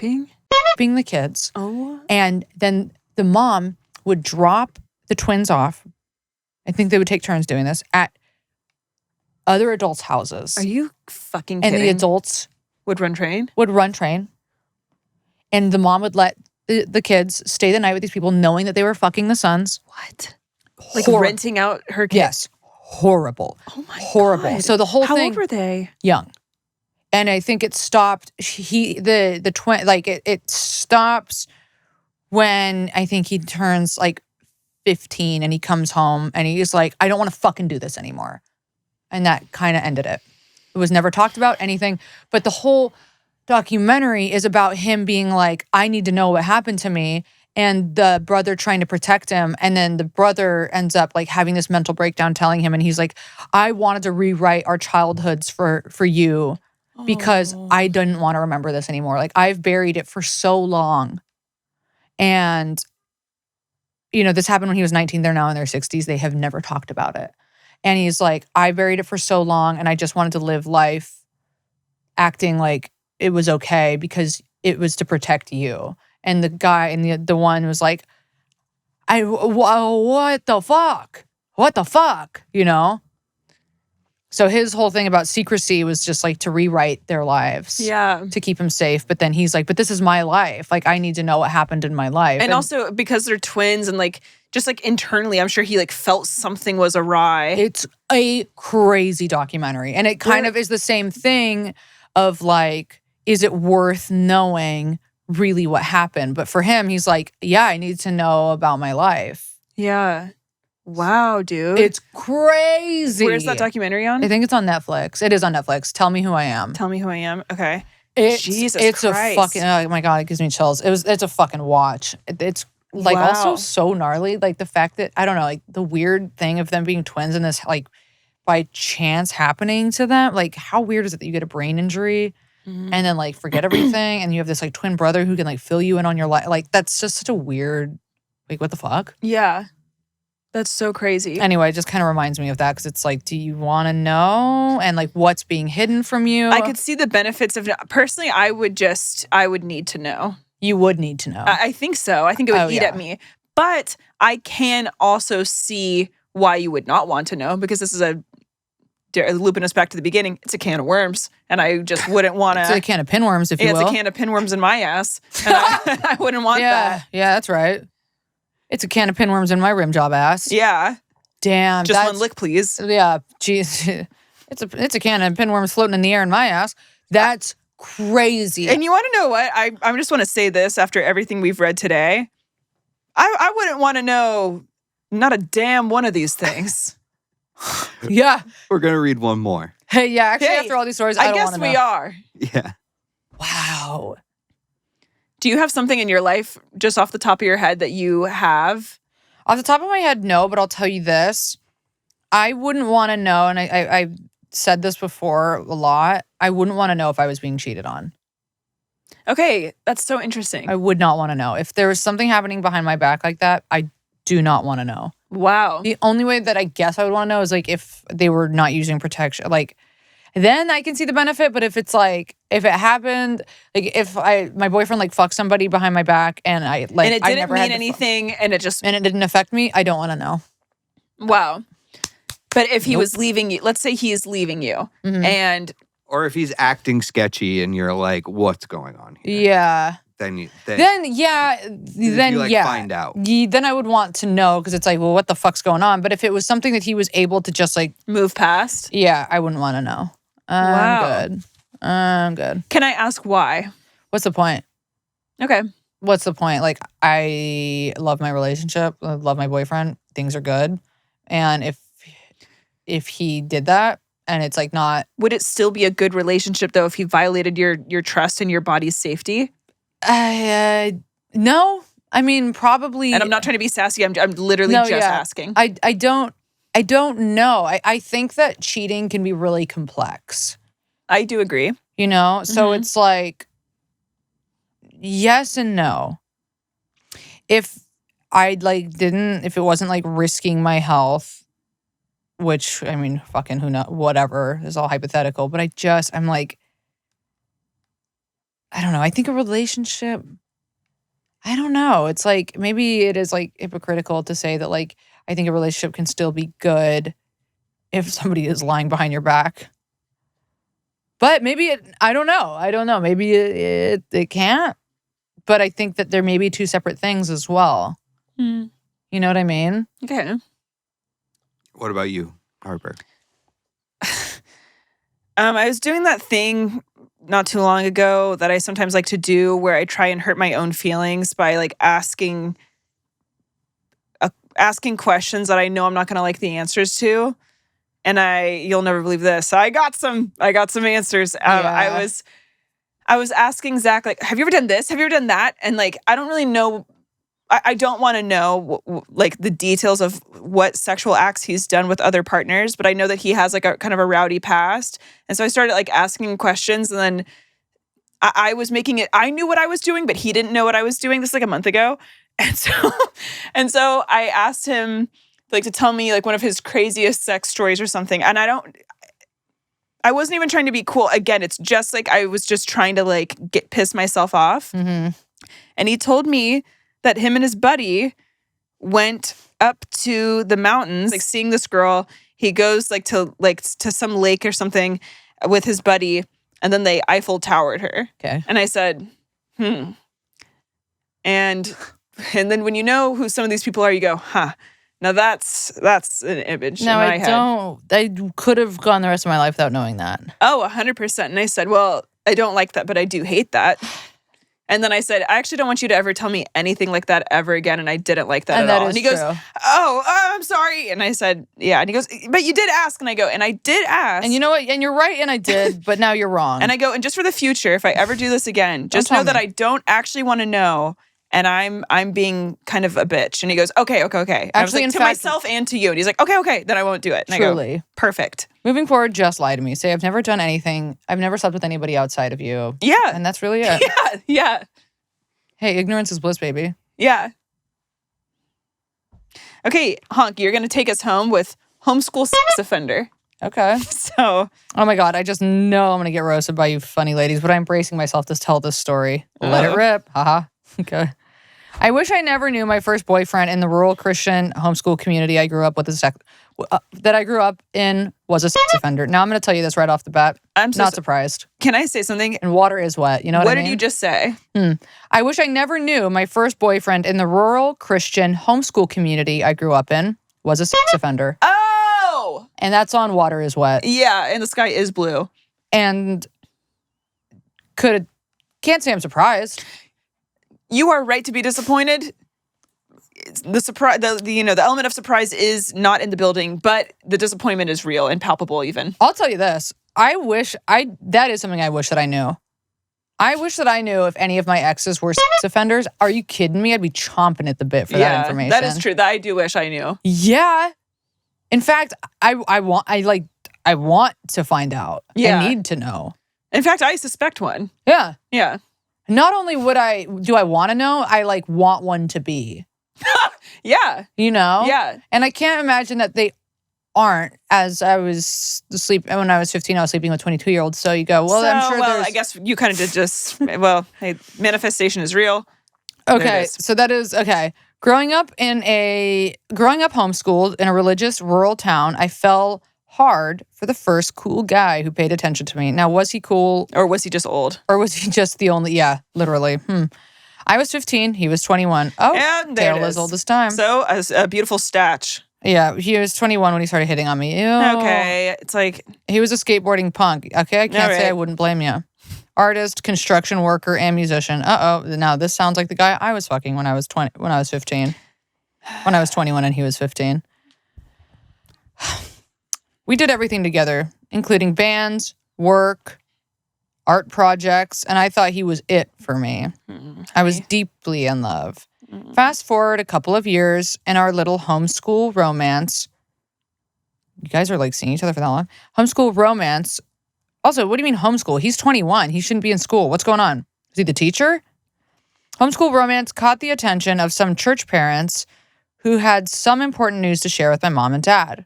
being the kids. Oh. And then the mom would drop the twins off. I think they would take turns doing this at other adults' houses. Are you fucking kidding? And the adults would run train? And the mom would let the kids stay the night with these people, knowing that they were fucking the sons. What? Like renting out her kids? Yes. Horrible. Oh my Horrible. God. So the whole thing. How old were they? Young. And I think it stopped. The twin, like it stops when I think he turns like 15 and he comes home and he's like, I don't want to fucking do this anymore. And that kind of ended it. It was never talked about, anything. But the whole documentary is about him being like, I need to know what happened to me. And the brother trying to protect him. And then the brother ends up like having this mental breakdown telling him. And he's like, I wanted to rewrite our childhoods for you because I didn't want to remember this anymore. Like, I've buried it for so long. And, you know, this happened when he was 19. They're now in their 60s. They have never talked about it. And he's like, I buried it for so long and I just wanted to live life acting like it was okay because it was to protect you. And the guy and the one was like, what the fuck? What the fuck? You know? So his whole thing about secrecy was just like to rewrite their lives. Yeah. To keep him safe. But then he's like, but this is my life. Like, I need to know what happened in my life. And also because they're twins and like, just like internally, I'm sure he like felt something was awry. It's a crazy documentary. And it kind of is the same thing of like, is it worth knowing really what happened? But for him, he's like, yeah, I need to know about my life. Yeah. Wow, dude. It's crazy. Where's that documentary on? I think it's on Netflix. It is on Netflix. Tell Me Who I Am. Tell Me Who I Am. Okay. It's Jesus Christ. a fucking, oh my God, it gives me chills. It's a fucking watch. It's Like, also Wow. so gnarly. Like, the fact that, I don't know, like, the weird thing of them being twins and this, like, by chance happening to them. Like, how weird is it that you get a brain injury and then, like, forget everything and you have this, like, twin brother who can, like, fill you in on your life? Like, that's just such a weird, like, what the fuck? Yeah. That's so crazy. Anyway, it just kind of reminds me of that because it's like, do you want to know? And, like, what's being hidden from you? I could see the benefits of, personally, I would need to know. You would need to know. I think so. I think it would Oh, eat yeah. at me. But I can also see why you would not want to know, because this is looping us back to the beginning. It's a can of worms, and I just wouldn't want to. It's a can of pinworms, if you will. It's a can of pinworms in my ass, and I wouldn't want that. Yeah, that's right. It's a can of pinworms in my rim job ass. Yeah. Damn. Just one lick, please. Yeah, jeez. It's a can of pinworms floating in the air in my ass. That's crazy. And you want to know what? I just want to say this after everything we've read today. I wouldn't want to know not a damn one of these things. Yeah. We're going to read one more. Hey, yeah, actually, Hey, after all these stories, I don't guess want to know. we are. Yeah. Wow. Do you have something in your life just off the top of your head that you have? Off the top of my head, no, but I'll tell you this. I wouldn't want to know, and I've said this before a lot, I wouldn't want to know if I was being cheated on. Okay, that's so interesting. I would not want to know. If there was something happening behind my back like that, I do not want to know. Wow. The only way that I guess I would want to know is like if they were not using protection. Like, then I can see the benefit. But if it's like, if it happened, like if my boyfriend like fucked somebody behind my back and I like, and it I didn't never mean had anything, and it just, and it didn't affect me, I don't want to know. wow. But if he Nope. was leaving you, let's say he is leaving you, Mhm. and Or if he's acting sketchy and you're like, what's going on here? Yeah. Then you find out. Then I would want to know because it's like, well, what the fuck's going on? But if it was something that he was able to just like, move past. yeah, I wouldn't want to know. Wow. I'm good. Can I ask why? What's the point? Okay. What's the point? Like, I love my relationship. I love my boyfriend. Things are good. And if he did that and it's like not. Would it still be a good relationship though if he violated your trust and your body's safety? No. I mean, probably. And I'm not trying to be sassy. I'm literally No, just yeah. asking. I don't know. I think that cheating can be really complex. I do agree. You know? So Mhm. it's like yes and no. If if it wasn't like risking my health, which I mean, fucking who knows, whatever, is all hypothetical, but I'm like, I don't know. I think a relationship, I don't know. It's like, maybe it is like hypocritical to say that like, I think a relationship can still be good if somebody is lying behind your back. But maybe I don't know. Maybe it can't. But I think that there may be two separate things as well. Hmm. You know what I mean? Okay. What about you, Harper? I was doing that thing not too long ago that I sometimes like to do where I try and hurt my own feelings by like asking questions that I know I'm not going to like the answers to. And you'll never believe this. I got some answers. Yeah. I was asking Zach, like, have you ever done this? Have you ever done that? And like, I don't really know. I don't want to know like the details of what sexual acts he's done with other partners, but I know that he has like a kind of a rowdy past. And so I started like asking him questions, and then I was making it, I knew what I was doing, but he didn't know what I was doing. This is like a month ago. And so I asked him like to tell me like one of his craziest sex stories or something. And I wasn't even trying to be cool. Again, it's just like I was just trying to like piss myself off. Mm-hmm. And he told me that him and his buddy went up to the mountains, like seeing this girl. He goes to some lake or something with his buddy, and then they Eiffel Towered her. Okay. And I said, And then when you know who some of these people are, you go, huh. Now that's an image No, in my I head. don't. I could have gone the rest of my life without knowing that. Oh, 100%. And I said, well, I don't like that, but I do hate that. And then I said, I actually don't want you to ever tell me anything like that ever again. And I didn't like that And at that all. is And he goes, true. oh, I'm sorry. And I said, yeah. And he goes, but you did ask. And I go, and I did ask. And you know what? And you're right, and I did, but now you're wrong. And I go, and just for the future, if I ever do this again, just tell know that me. I don't actually want to know. and I'm being kind of a bitch. And he goes, okay. And I was Actually, like, in to fact- myself and to you. And he's like, okay, then I won't do it. And I go, Truly. perfect. Moving forward, just lie to me. Say, I've never done anything. I've never slept with anybody outside of you. Yeah. And that's really it. Yeah. Hey, ignorance is bliss, baby. Yeah. Okay, Honk, you're going to take us home with homeschool sex offender. Okay. So, Oh my God, I just know I'm going to get roasted by you funny ladies, but I'm bracing myself to tell this story. Let it rip. Haha. Okay. I wish I never knew my first boyfriend in the rural Christian homeschool community I grew up with that I grew up in was a sex offender. Now I'm going to tell you this right off the bat. I'm so Not surprised. Can I say something? And water is wet. You know what I mean? Did you just say? I wish I never knew my first boyfriend in the rural Christian homeschool community I grew up in was a sex offender. Oh! And that's on Water is Wet. Yeah, and the sky is blue. And can't say I'm surprised. You are right to be disappointed. The surprise, the element of surprise is not in the building, but the disappointment is real and palpable even. I'll tell you this. That is something I wish that I knew. I wish that I knew if any of my exes were sex offenders. Are you kidding me? I'd be chomping at the bit for that information. That is true. That I do wish I knew. Yeah. In fact, I want to find out. Yeah. I need to know. In fact, I suspect one. Yeah. Yeah. Not only do I want to know, I want one to be. Yeah. You know? Yeah. And I can't imagine that they aren't. As I was when I was 15, I was sleeping with 22-year-olds. So you go, well, I'm sure there's... I guess you kind of did just, hey, manifestation is real. Okay, so that is, okay. Growing up homeschooled in a religious rural town, I fell hard for the first cool guy who paid attention to me. Now, was he cool? Or was he just old? Or was he just the only, yeah, literally. I was 15, he was 21. Oh, and there tale it as is. old as time. So, a beautiful statch. Yeah, he was 21 when he started hitting on me. Ew. Okay, it's like... He was a skateboarding punk. Okay, I can't say I wouldn't blame you. Artist, construction worker, and musician. Now this sounds like the guy I was fucking when I was 15. When I was 21 and he was 15. We did everything together, including bands, work, art projects, and I thought he was it for me. I was deeply in love. Fast forward a couple of years in our little homeschool romance. You guys are like seeing each other for that long. Homeschool romance. Also, what do you mean homeschool? He's 21. He shouldn't be in school. What's going on? Is he the teacher? Homeschool romance caught the attention of some church parents who had some important news to share with my mom and dad.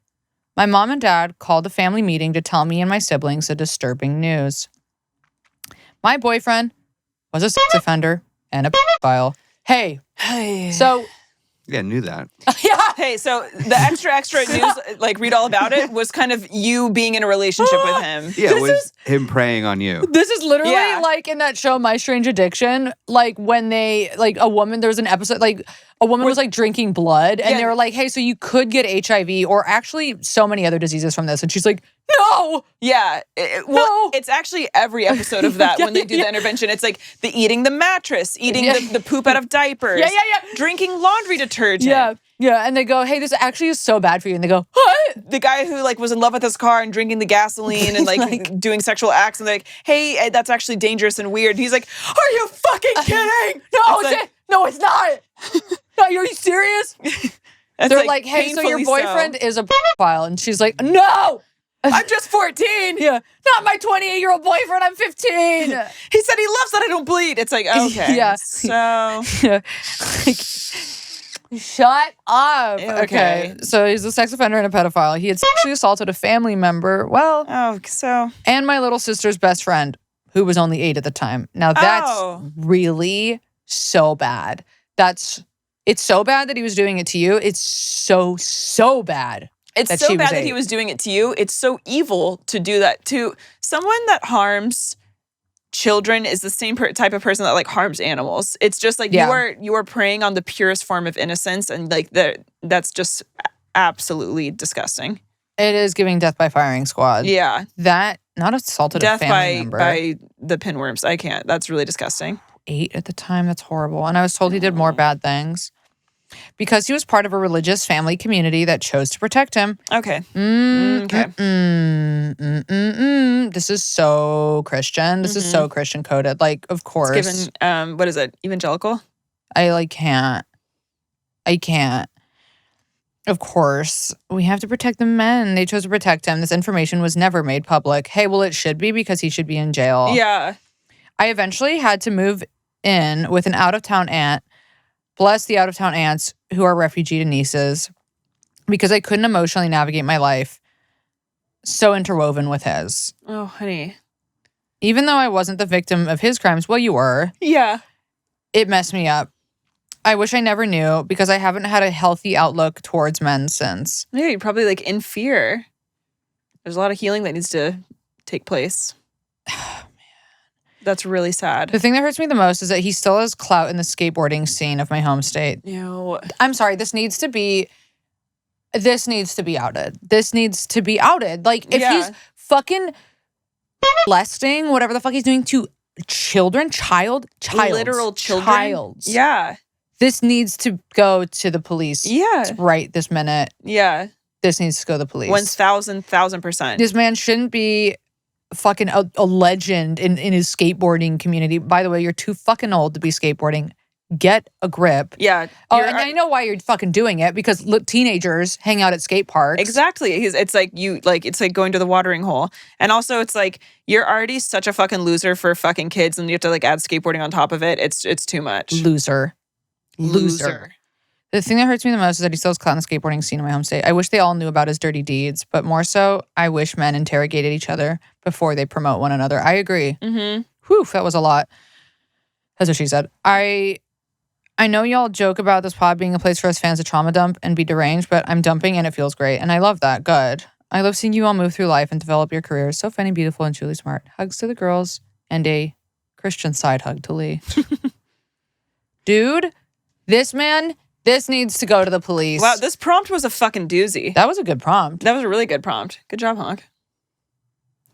My mom and dad called a family meeting to tell me and my siblings the disturbing news. My boyfriend was a sex offender and a pedophile. Hey. So... Yeah, I knew that. Yeah. Hey, so the extra news, like read all about it, was kind of you being in a relationship with him. Yeah, it was him preying on you. This is literally Yeah. like in that show, My Strange Addiction, like when there was an episode, like a woman was like drinking blood and they were like, hey, so you could get HIV or actually so many other diseases from this. And she's like, no. Yeah. It's actually every episode of that when they do the intervention. It's like the eating the mattress, eating the poop out of diapers. Yeah. Drinking laundry detergent. Yeah. And they go, hey, this actually is so bad for you. And they go, what? The guy who like was in love with his car and drinking the gasoline and like doing sexual acts and they're like, hey, that's actually dangerous and weird. And he's like, are you fucking kidding? No, it's not. No, are you serious? They're like, hey, so your painfully boyfriend is a pedophile. And she's like, no. I'm just 14. Yeah. Not my 28-year-old boyfriend. I'm 15. He said he loves that I don't bleed. It's like, okay. Yeah. So. Yeah. Shut up. Okay. So he's a sex offender and a pedophile. He had sexually assaulted a family member. Well, and my little sister's best friend, who was only 8 at the time. Now that's really so bad. It's so bad that he was doing it to you. It's so bad. It's so bad that he was doing it to you. It's so evil to do that to someone that harms children is the same type of person that like harms animals. It's just like you are preying on the purest form of innocence, and like that's just absolutely disgusting. It is giving death by firing squad. Yeah, that not assaulted a family member. Death by the pinworms. I can't. That's really disgusting. 8 at the time. That's horrible. And I was told he did more bad things because he was part of a religious family community that chose to protect him. Okay. This is so Christian. This is so Christian coded. Like, of course. It's given, what is it? Evangelical? I can't. Of course, we have to protect the men. They chose to protect him. This information was never made public. Hey, well, it should be because he should be in jail. Yeah. I eventually had to move in with an out-of-town aunt. Bless the out-of-town aunts who are refugee nieces, because I couldn't emotionally navigate my life so interwoven with his. Oh, honey. Even though I wasn't the victim of his crimes, well, you were. Yeah. It messed me up. I wish I never knew because I haven't had a healthy outlook towards men since. Yeah, you're probably like in fear. There's a lot of healing that needs to take place. Oh, man. That's really sad. The thing that hurts me the most is that he still has clout in the skateboarding scene of my home state. Ew. I'm sorry, this needs to be outed. This needs to be outed. Like, if he's fucking molesting, whatever the fuck he's doing to children, literal children. Childs. Yeah. This needs to go to the police. Yeah. Right this minute. Yeah. This needs to go to the police. 1,000%. This man shouldn't be fucking a legend in his skateboarding community. By the way, you're too fucking old to be skateboarding. Get a grip. Yeah. Oh, and I know why you're fucking doing it, because teenagers hang out at skate parks. Exactly. It's like going to the watering hole. And also it's like you're already such a fucking loser for fucking kids and you have to like add skateboarding on top of it. It's too much. Loser. The thing that hurts me the most is that he still has clout in the skateboarding scene in my home state. I wish they all knew about his dirty deeds, but more so, I wish men interrogated each other before they promote one another. I agree. Mm-hmm. Whew, that was a lot. That's what she said. I know y'all joke about this pod being a place for us fans to trauma dump and be deranged, but I'm dumping and it feels great. And I love that. Good. I love seeing you all move through life and develop your careers. So funny, beautiful, and truly smart. Hugs to the girls and a Christian side hug to Lee. Dude, this needs to go to the police. Wow, this prompt was a fucking doozy. That was a good prompt. That was a really good prompt. Good job, Honk.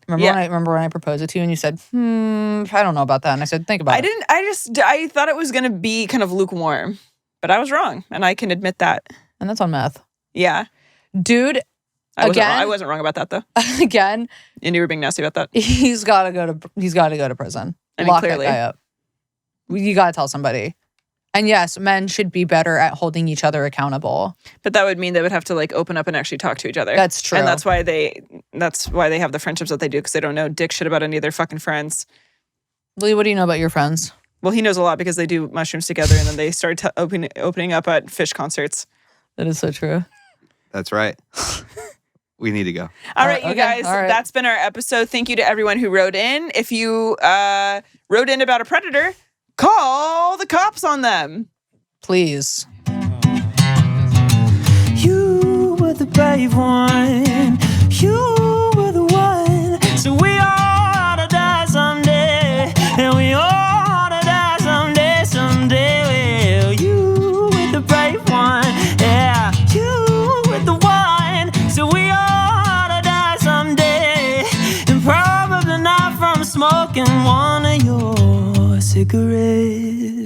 Remember when I proposed it to you and you said, I don't know about that. And I said, think about it. I thought it was going to be kind of lukewarm, but I was wrong. And I can admit that. And that's on meth. Yeah. Dude, I wasn't wrong about that though. Again. And you were being nasty about that. He's got to go to prison. I mean, Lock clearly. that guy up. You got to tell somebody. And yes, men should be better at holding each other accountable. But that would mean they would have to like open up and actually talk to each other. That's true. And that's why they have the friendships that they do, because they don't know dick shit about any of their fucking friends. Lee, what do you know about your friends? Well, he knows a lot because they do mushrooms together and then they start opening up at Fish concerts. That is so true. That's right. We need to go. All right, you okay. guys. All right. That's been our episode. Thank you to everyone who wrote in. If you wrote in about a predator, call the cops on them. Please. You were the brave one. You were the one. So we all ought to die someday. And we all ought to die someday, someday. Well, you were the brave one. Yeah, you were the one. So we all ought to die someday. And probably not from smoking one of your cigarettes.